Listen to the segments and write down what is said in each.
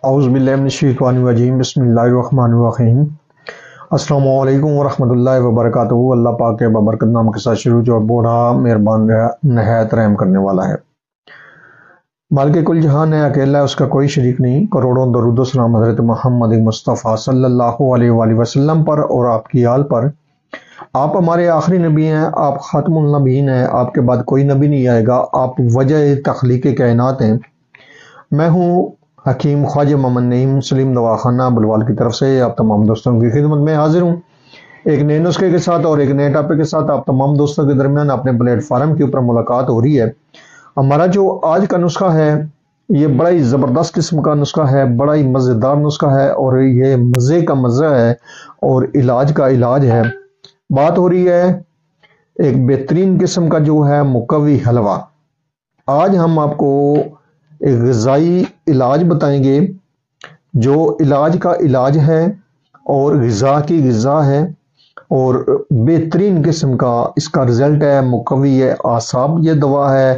اعوذ باللہ من الشیطان الرجیم بسم اللہ الرحمن الرحیم السلام علیکم ورحمۃ اللہ وبرکاتہ۔ اللہ پاک کے بابرکت نام کے ساتھ شروع جو بوڑھا مہربان نہایت رحم کرنے والا ہے۔ مالک کل جہان ہے، اکیلا ہے، اس کا کوئی شریک نہیں۔ کروڑوں درود و سلام حضرت محمد مصطفیٰ صلی اللہ علیہ وآلہ وسلم پر اور آپ کی آل پر۔ آپ ہمارے آخری نبی ہیں، آپ خاتم النبیین ہیں، آپ کے بعد کوئی نبی نہیں آئے گا، آپ وجہ تخلیق کائنات ہیں۔ میں ہوں حکیم خواجہ محمد نعیم سلیم دواخانہ بلوال کی طرف سے آپ تمام دوستوں کی خدمت میں حاضر ہوں، ایک نئے نسخے کے ساتھ اور ایک نئے ٹاپک کے ساتھ آپ تمام دوستوں کے درمیان اپنے پلیٹ فارم کے اوپر ملاقات ہو رہی ہے۔ ہمارا جو آج کا نسخہ ہے یہ بڑا ہی زبردست قسم کا نسخہ ہے، بڑا ہی مزیدار نسخہ ہے، اور یہ مزے کا مزہ ہے اور علاج کا علاج ہے۔ بات ہو رہی ہے ایک بہترین قسم کا جو ہے مقوی حلوہ۔ آج ہم آپ کو ایک غذائی علاج بتائیں گے جو علاج کا علاج ہے اور غذا کی غذا ہے، اور بہترین قسم کا اس کا رزلٹ ہے۔ مقوی اعصاب یہ دوا ہے،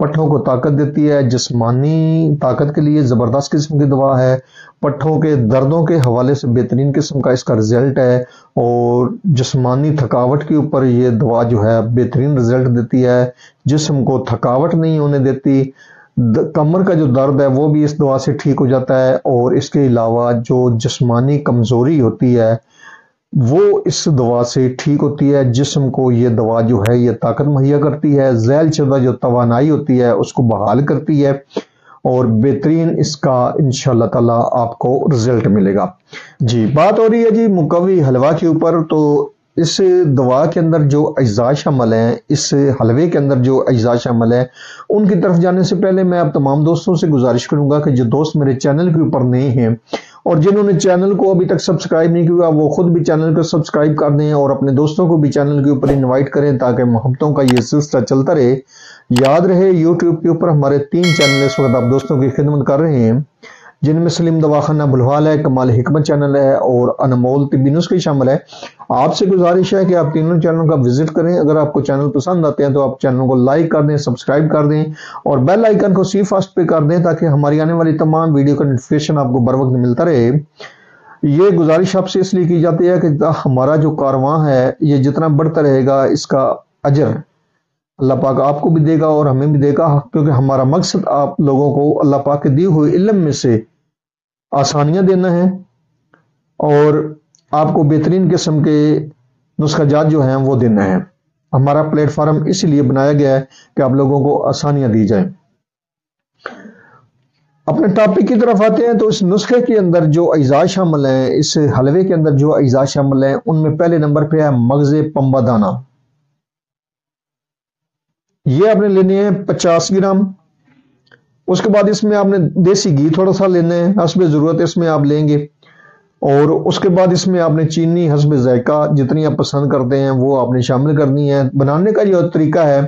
پٹھوں کو طاقت دیتی ہے، جسمانی طاقت کے لیے زبردست قسم کی دوا ہے، پٹھوں کے دردوں کے حوالے سے بہترین قسم کا اس کا رزلٹ ہے، اور جسمانی تھکاوٹ کے اوپر یہ دوا جو ہے بہترین رزلٹ دیتی ہے، جسم کو تھکاوٹ نہیں ہونے دیتی۔ کمر کا جو درد ہے وہ بھی اس دوا سے ٹھیک ہو جاتا ہے، اور اس کے علاوہ جو جسمانی کمزوری ہوتی ہے وہ اس دوا سے ٹھیک ہوتی ہے۔ جسم کو یہ دوا جو ہے یہ طاقت مہیا کرتی ہے، ذیل شدہ جو توانائی ہوتی ہے اس کو بحال کرتی ہے، اور بہترین اس کا انشاءاللہ تعالی آپ کو رزلٹ ملے گا۔ جی بات ہو رہی ہے جی مقوی حلوہ کے اوپر۔ تو اس دوا کے اندر جو اجزاء شامل ہیں، اس حلوے کے اندر جو اجزاء شامل ہیں، ان کی طرف جانے سے پہلے میں آپ تمام دوستوں سے گزارش کروں گا کہ جو دوست میرے چینل کے اوپر نئے ہیں اور جنہوں نے چینل کو ابھی تک سبسکرائب نہیں کیا وہ خود بھی چینل کو سبسکرائب کر دیں، اور اپنے دوستوں کو بھی چینل کے اوپر انوائٹ کریں تاکہ محبتوں کا یہ سلسلہ چلتا رہے۔ یاد رہے یوٹیوب کے اوپر ہمارے 3 چینل اس وقت آپ دوستوں کی خدمت کر رہے ہیں، جن میں سلیم دواخانہ بلوال ہے، کمال حکمت چینل ہے، اور انمول طبی نسخے شامل ہے۔ آپ سے گزارش ہے کہ آپ تینوں چینلوں کا وزٹ کریں۔ اگر آپ کو چینل پسند آتے ہیں تو آپ چینل کو لائک کر دیں، سبسکرائب کر دیں، اور بیل آئیکن کو سی فاسٹ پہ کر دیں تاکہ ہماری آنے والی تمام ویڈیو کا نوٹیفیکیشن آپ کو بر وقت ملتا رہے۔ یہ گزارش آپ سے اس لیے کی جاتی ہے کہ ہمارا جو کارواں ہے یہ جتنا بڑھتا رہے گا اس کا اجر اللہ پاک آپ کو بھی دے گا اور ہمیں بھی دے گا، کیونکہ ہمارا مقصد آپ لوگوں کو اللہ پاک کے دیے ہوئے علم میں سے آسانیاں دینا ہے، اور آپ کو بہترین قسم کے نسخہ جات جو ہیں وہ دینا ہے۔ ہمارا پلیٹ فارم اسی لیے بنایا گیا ہے کہ آپ لوگوں کو آسانیاں دی جائیں۔ اپنے ٹاپک کی طرف آتے ہیں تو اس نسخے کے اندر جو اجزاء شامل ہیں، اس حلوے کے اندر جو اجزاء شامل ہیں ان میں پہلے نمبر پہ ہے مغز پنبہ دانہ۔ یہ آپ نے لینے ہیں 50 گرام۔ اس کے بعد اس میں آپ نے دیسی گھی تھوڑا سا لینا ہے، حسب ضرورت اس میں آپ لیں گے، اور اس کے بعد اس میں آپ نے چینی حسب ذائقہ جتنی آپ پسند کرتے ہیں وہ آپ نے شامل کرنی ہے۔ بنانے کا جو طریقہ ہے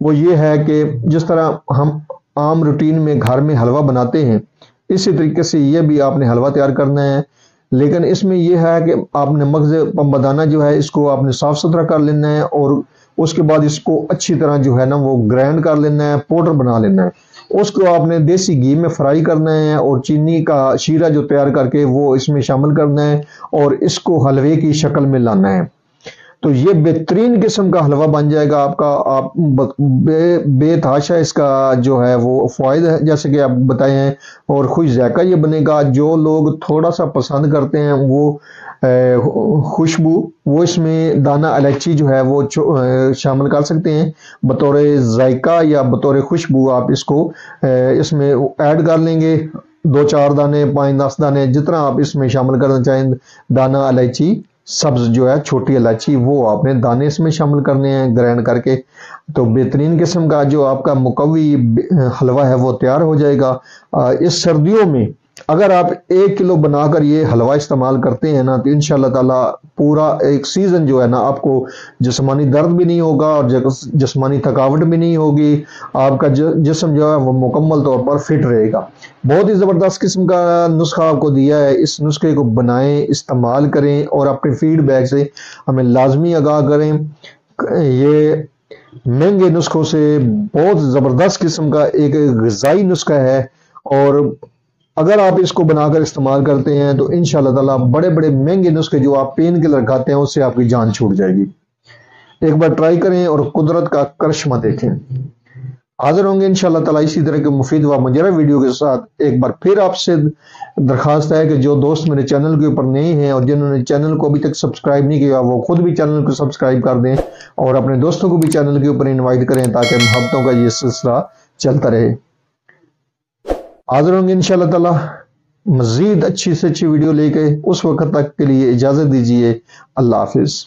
وہ یہ ہے کہ جس طرح ہم عام روٹین میں گھر میں حلوہ بناتے ہیں اسی طریقے سے یہ بھی آپ نے حلوہ تیار کرنا ہے، لیکن اس میں یہ ہے کہ آپ نے مغز پنبہ دانہ جو ہے اس کو آپ نے صاف ستھرا کر لینا ہے، اور اس کے بعد اس کو اچھی طرح جو ہے نا وہ گرائنڈ کر لینا ہے، پاؤڈر بنا لینا ہے۔ اس کو آپ نے دیسی گھی میں فرائی کرنا ہے، اور چینی کا شیرہ جو تیار کر کے وہ اس میں شامل کرنا ہے، اور اس کو حلوے کی شکل میں لانا ہے۔ تو یہ بہترین قسم کا حلوہ بن جائے گا آپ کا۔ آپ بے تحاشا اس کا جو ہے وہ فوائد ہے جیسے کہ آپ بتائے ہیں، اور خوش ذائقہ یہ بنے گا۔ جو لوگ تھوڑا سا پسند کرتے ہیں وہ خوشبو، وہ اس میں دانہ الائچی جو ہے وہ شامل کر سکتے ہیں بطور ذائقہ یا بطور خوشبو۔ آپ اس کو اس میں ایڈ کر لیں گے، 2-4 دانے، 5-10 دانے، جتنا آپ اس میں شامل کرنا چاہیں۔ دانہ الائچی سبز جو ہے چھوٹی الائچی وہ آپ نے دانے اس میں شامل کرنے ہیں گرائنڈ کر کے، تو بہترین قسم کا جو آپ کا مقوی حلوہ ہے وہ تیار ہو جائے گا۔ اس سردیوں میں اگر آپ 1 کلو بنا کر یہ حلوہ استعمال کرتے ہیں نا تو انشاءاللہ تعالی پورا ایک سیزن جو ہے نا آپ کو جسمانی درد بھی نہیں ہوگا اور جسمانی تھکاوٹ بھی نہیں ہوگی، آپ کا جسم جو ہے وہ مکمل طور پر فٹ رہے گا۔ بہت ہی زبردست قسم کا نسخہ آپ کو دیا ہے، اس نسخے کو بنائیں، استعمال کریں، اور اپنے فیڈ بیک سے ہمیں لازمی آگاہ کریں۔ یہ مہنگے نسخوں سے بہت زبردست قسم کا ایک غذائی نسخہ ہے، اور اگر آپ اس کو بنا کر استعمال کرتے ہیں تو انشاءاللہ تعالیٰ بڑے بڑے مہنگے نسخے جو آپ پین کلر کھاتے ہیں اس سے آپ کی جان چھوٹ جائے گی۔ ایک بار ٹرائی کریں اور قدرت کا کرشمہ دیکھیں۔ حاضر ہوں گے انشاءاللہ تعالیٰ اسی طرح کے مفید و مجرب ویڈیو کے ساتھ۔ ایک بار پھر آپ سے درخواست ہے کہ جو دوست میرے چینل کے اوپر نئے ہیں اور جنہوں نے چینل کو ابھی تک سبسکرائب نہیں کیا وہ خود بھی چینل کو سبسکرائب کر دیں اور اپنے دوستوں کو بھی چینل کے اوپر انوائٹ کریں تاکہ محبتوں کا یہ سلسلہ چلتا رہے۔ حاضر ہوں گے انشاءاللہ تعالیٰ مزید اچھی سے اچھی ویڈیو لے کے، اس وقت تک کے لیے اجازت دیجیے۔ اللہ حافظ۔